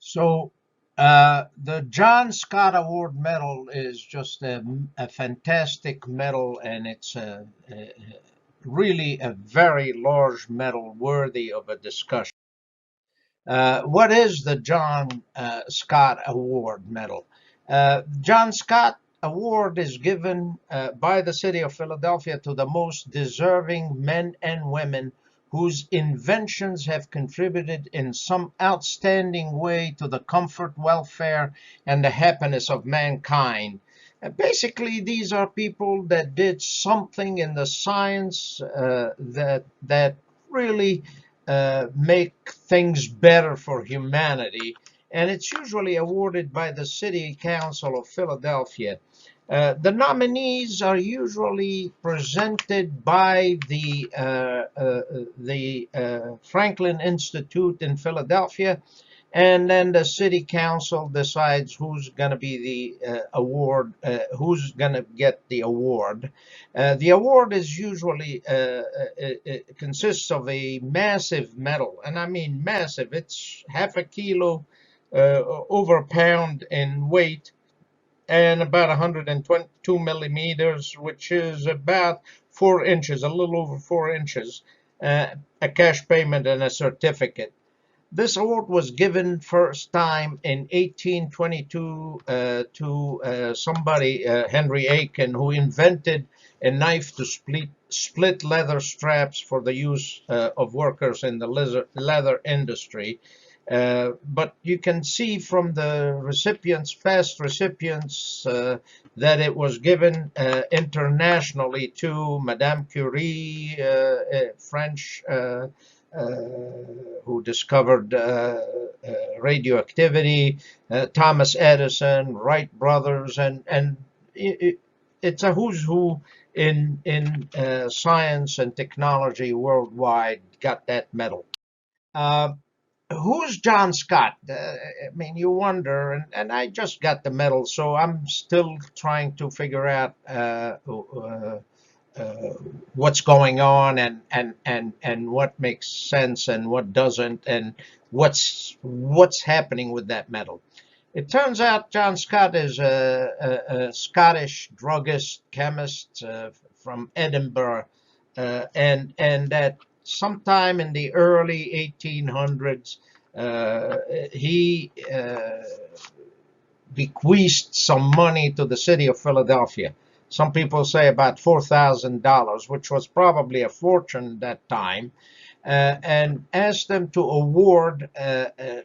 So, the John Scott Award medal is just a fantastic medal, and it's really a very large medal worthy of a discussion. What is the John Scott Award medal? John Scott Award is given by the city of Philadelphia to the most deserving men and women whose inventions have contributed in some outstanding way to the comfort, welfare, and the happiness of mankind. Basically, these are people that did something in the science that really make things better for humanity, and it's usually awarded by the City Council of Philadelphia. The nominees are usually presented by the Franklin Institute in Philadelphia, and then the city council decides who's going to be the who's going to get the award. The award is usually it consists of a massive medal, and I mean massive. It's half a kilo over a pound in weight, and about 122 millimeters, which is about 4 inches, a little over 4 inches, a cash payment and a certificate. This award was given first time in 1822 to somebody, Henry Aiken, who invented a knife to split leather straps for the use of workers in the leather industry. But you can see from the recipients, past recipients, that it was given internationally to Madame Curie, French, who discovered radioactivity, Thomas Edison, Wright brothers, and it's a who's who in science and technology worldwide got that medal. Uh, who's John Scott? I mean, you wonder, and I just got the medal, so I'm still trying to figure out uh, what's going on, and what makes sense and what doesn't, and what's happening with that medal. It turns out John Scott is a Scottish druggist, chemist from Edinburgh, and that sometime in the early 1800s, he bequeathed some money to the city of Philadelphia. Some people say about $4,000, which was probably a fortune at that time, and asked them to award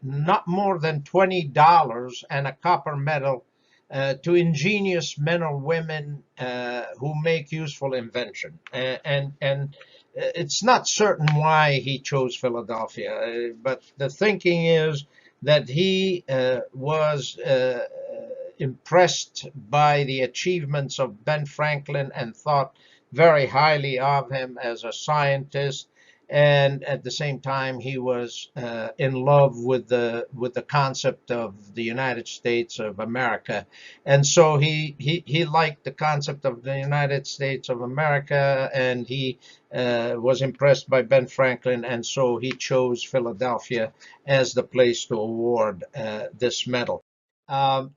not more than $20 and a copper medal to ingenious men or women who make useful invention. And it's not certain why he chose Philadelphia, but the thinking is that he was impressed by the achievements of Ben Franklin and thought very highly of him as a scientist, and at the same time he was in love with the concept of the United States of America, and so he liked the concept of the United States of America, and he was impressed by Ben Franklin, and so he chose Philadelphia as the place to award this medal. Um,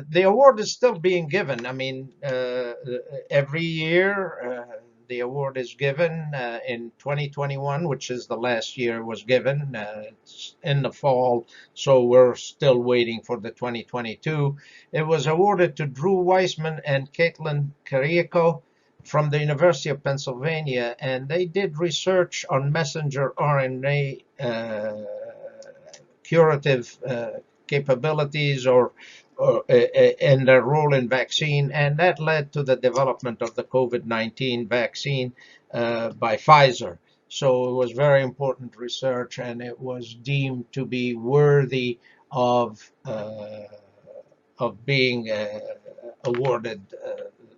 the award is still being given. I mean, every year the award is given in 2021, which is the last year it was given. It's in the fall, so we're still waiting for the 2022. It was awarded to Drew Weissman and Caitlin Carrico from the University of Pennsylvania, and they did research on messenger RNA curative capabilities or and their role in vaccine, and that led to the development of the COVID-19 vaccine by Pfizer. So it was very important research, and it was deemed to be worthy of being awarded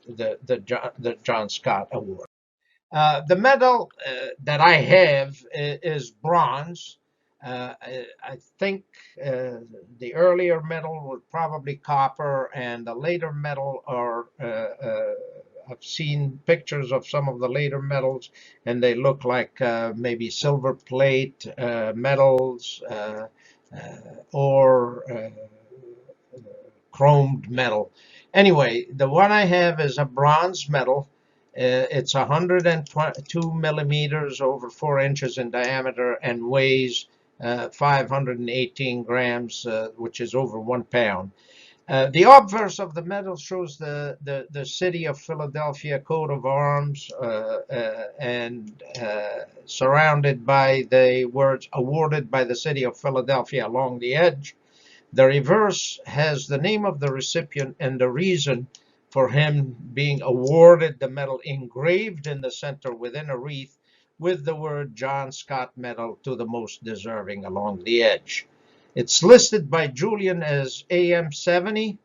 the John Scott Award. The medal that I have is bronze. I think the earlier medal was probably copper, and the later medal are. I've seen pictures of some of the later medals, and they look like maybe silver plate medals. or chromed metal. Anyway, the one I have is a bronze medal. It's 102 millimeters over 4 inches in diameter and weighs 518 grams, which is over 1 pound. The obverse of the medal shows the city of Philadelphia coat of arms and surrounded by the words awarded by the city of Philadelphia along the edge. The reverse has the name of the recipient and the reason for him being awarded the medal engraved in the center within a wreath with the word John Scott Medal to the most deserving along the edge. It's listed by Julian as AM 70,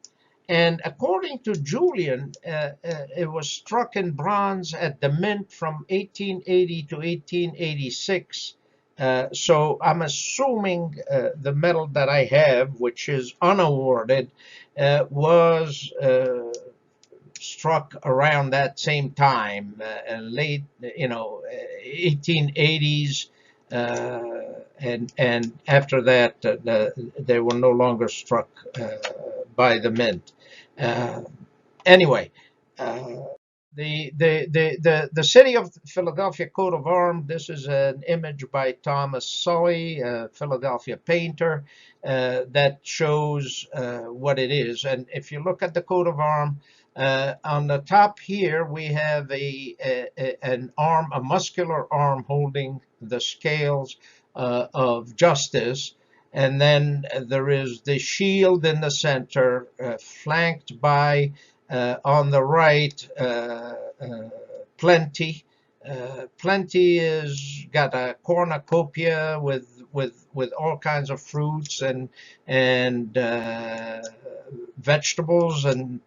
and according to Julian, it was struck in bronze at the Mint from 1880 to 1886. So I'm assuming the medal that I have, which is unawarded, was struck around that same time, late, 1880s, and after that, they were no longer struck by the Mint. Uh, anyway, uh, the city of Philadelphia coat of arms. This is an image by Thomas Sully, a Philadelphia painter, that shows what it is. And if you look at the coat of arms, on the top here we have an arm, a muscular arm holding the scales of justice. And then there is the shield in the center, flanked by on the right, Plenty. Plenty is got a cornucopia with all kinds of fruits and vegetables and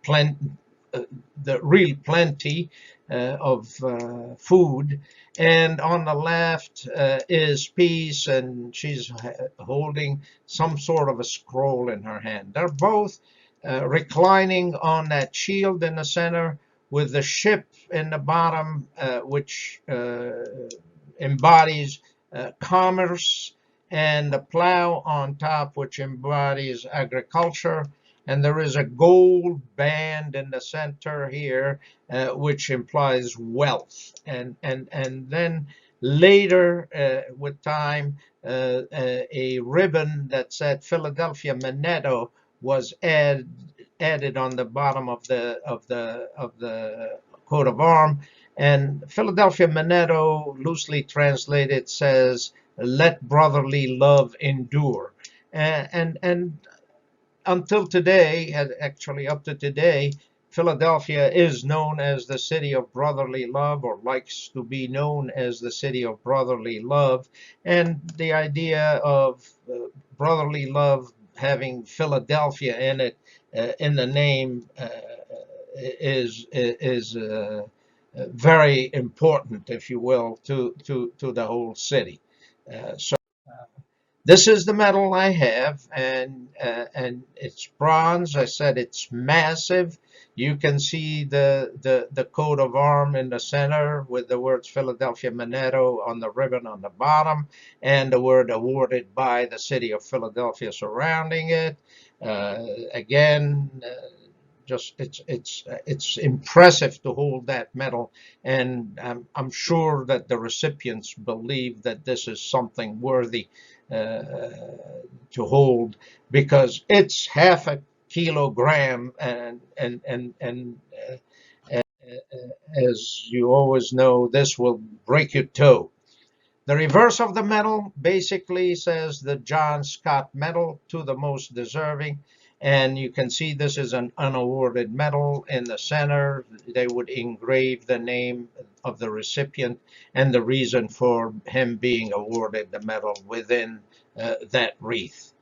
the real plenty of food. And on the left is Peace, and she's holding some sort of a scroll in her hand. They're both reclining on that shield in the center with the ship in the bottom, which embodies commerce, and the plow on top, which embodies agriculture. And there is a gold band in the center here, which implies wealth. And then later, with time, a ribbon that said Philadelphia Manetto was added on the bottom of the coat of arms. And Philadelphia Manetto, loosely translated, says, "Let brotherly love endure." And until today, actually up to today, Philadelphia is known as the city of brotherly love, or likes to be known as the city of brotherly love. And the idea of brotherly love having Philadelphia in it, in the name, is very important, if you will, to the whole city. So this is the medal I have, and it's bronze. I said it's massive. You can see the coat of arms in the center with the words Philadelphia Manetto on the ribbon on the bottom, and the word awarded by the city of Philadelphia surrounding it. Again, just it's impressive to hold that medal, and I'm sure that the recipients believe that this is something worthy to hold, because it's half a kilogram, and as you always know, this will break your toe. The reverse of the medal basically says the John Scott Medal to the most deserving. And you can see this is an unawarded medal. In the center, they would engrave the name of the recipient and the reason for him being awarded the medal within that wreath.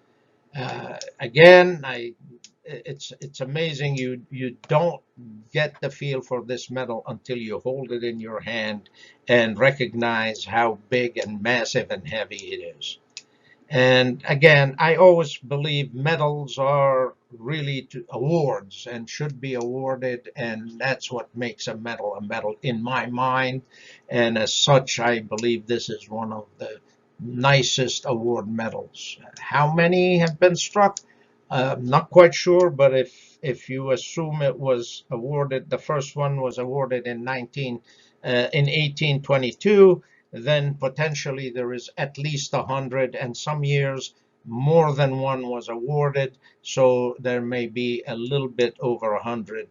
Again, it's amazing. You don't get the feel for this medal until you hold it in your hand and recognize how big and massive and heavy it is. And again, I always believe medals are really awards and should be awarded, and that's what makes a medal in my mind. And as such, I believe this is one of the nicest award medals. How many have been struck? Not quite sure, but if you assume it was awarded, the first one was awarded in 1822, then potentially there is at least 100, and some years more than one was awarded, so there may be a little bit over 100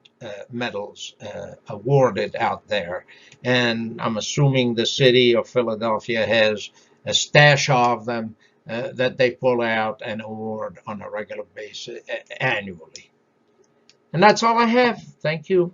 medals awarded out there. And I'm assuming the city of Philadelphia has a stash of them that they pull out and award on a regular basis annually. And that's all I have. Thank you.